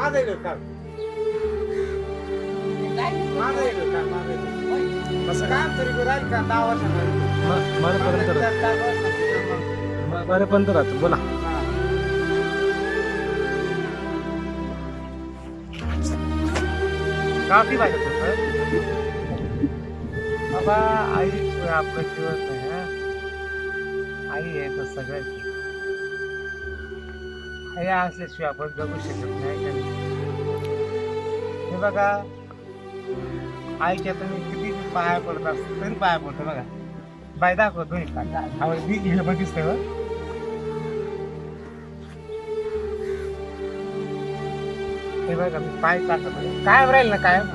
माझा येईल का माझा येईल का माझा येईल कसं काम तरी राहील का 10 वर्षापर्यंत बरेपर्यंत राहतो बोला. काफी पाहिजे बाबा. आईशिवाय आपलं जीवन नाही हा. आई आहे तर सगळ्यात. आई असल्याशिवाय आपण जगू शकत नाही का. हे बघा आईच्या तुम्ही किती पाया पडत असतो तरी पाया पडतो बघा. बाय दाखवतो पण दिसतंय बघ. हे बघा मी पाय टाकतो कायम राहील ना कायम.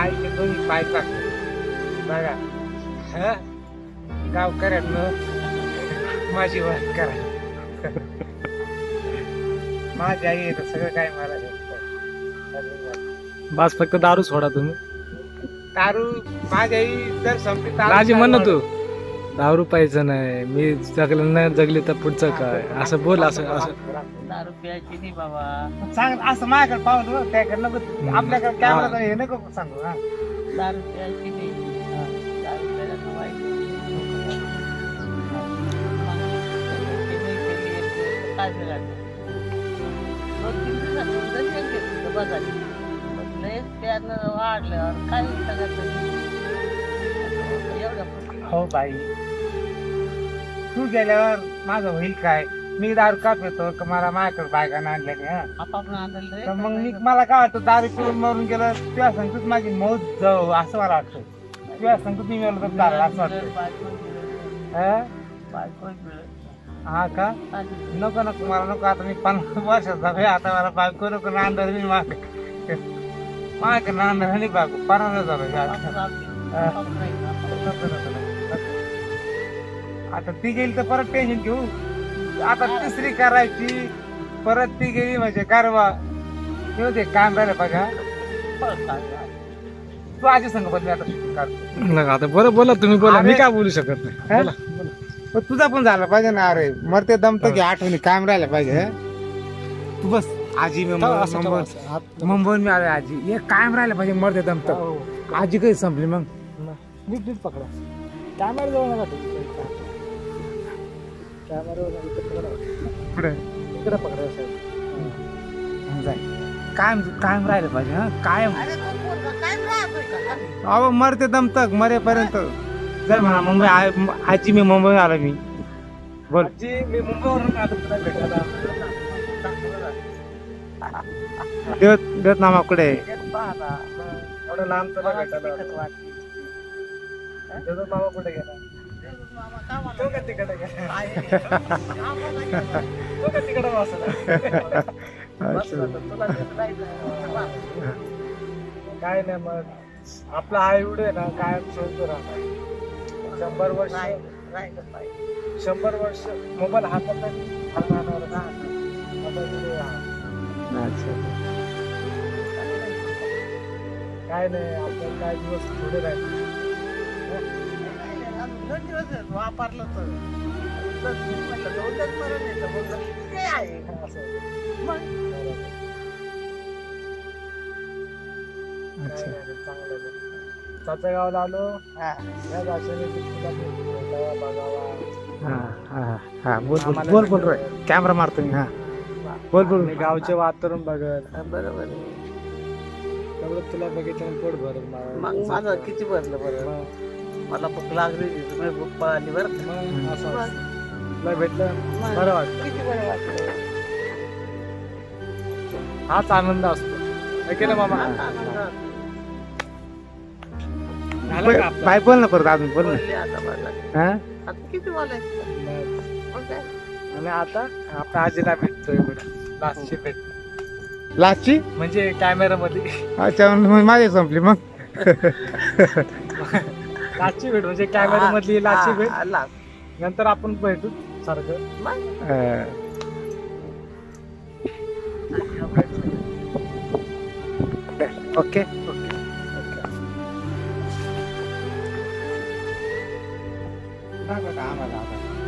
आईचे दोन्ही पाय टाकतो बघा. हा गावकऱ्यांना माझी वाट करा. माझी आई आहे तर सगळं काय मला बस फक्त दारू सोडा तुम्ही. दारू माझी आई जर संपली राजी म्हण ना तू. दारू प्यायचं नाही. मी जगलं नाही जगली तर पुढचं काय असं बोल. असं दारू प्यायची नाही बाबा. सांग असं माझ्याकडे पाहून त्याकडे नको आपल्याकडे कॅमेरा हे नको सांगू. हा दारू प्यायची नाही. दारू प्यायला वाईट. काय झालं 2-3 दिवसात त्यानं वाढल्यावर काय एवढं. हो बाई तू गेल्यावर माझं होईल काय. मी दारू का पितो का मला माझ्याकडे बायकांना आणल्या नाही. आपण आणलं तर मग मी मला काय वाटतं दारू पिऊन मरून गेलं तुझ्या सांगतोच माझी मौत जाऊ असं मला वाटतं. तुझ्या सांगतो मी मेलो तर चालेल असं वाटतं. हा का नको नको मला नको. आता मी 50 वर्षाचा आता मला बायको नको नांदर मी माझ्या नांदर नाही बायको 50 झालं. आता ती गेली तर परत टेन्शन घेऊ. आता तिसरी करायची परत ती गेली म्हणजे कारवा ते काम राहिलं पाहिजे. तू आजी संग बदली आता आता बरं बोला तुम्ही बोला. मी काय बोलू शकत नाही. बोला. तुझा पण झाला पाहिजे ना. अरे मरते दमत की आठवणी कायम राहिला पाहिजे. तू बस आजी मुंबई मी आले आजी हे कायम राहिलं पाहिजे. मरते दमत आजी कधी संपली मग नीट पकडा. कॅमेरा जवळ नका ठेवू. पुढे इकडे पकडा साहेब. कायम कायम राहिलं पाहिजे. हा कायम अहो मरते दमतक मरेपर्यंत जर म्हणा मुंबई आजी मी मुंबई आलो मी बोल. मी मुंबईवरून आलो तुला भेटायला. देवत नामा कुठे एवढं लांब तुला भेटायला. देवत मामा कुठे गेला. तो का तिकडे गेला. तो का तिकडे बसला. काय नाही मग आपला आई एवढे ना कायम शोधतो राहणार. 100 वर्ष 100 वर्ष मोबाईल हातात राहणार ना. काय नाही आपल्याला काय दिवस थोडे राहिले. वापरलं तर चाचा गावाला आलो. या भाषेने तुला बघावा. बोल बोल रे कॅमेरा मारतो मी. हा बोल बोल. गावचे वातावरण बघत बरोबर. तेवढं तुला बघितलं पोट भरत. मग माझं किती भरलं बरं. मला भूक लागली तुम्ही भूक पळाली बरं. तुला भेटलं बरं वाटतं. किती बरं वाटलं. हाच आनंद असतो. केलं मामा. बाय बोल ना परत अजून बोल ना. आता किती बोलायचं. आणि आता आपल्या आजीला भेटतोय लास्टची भेट. लास्टची म्हणजे कॅमेरा मध्ये. अच्छा माझी संपली मग. लास्टची भेट म्हणजे कॅमेरा मधली लास्टची भेट. नंतर आपण भेटू सारखं. ओके आम्हाला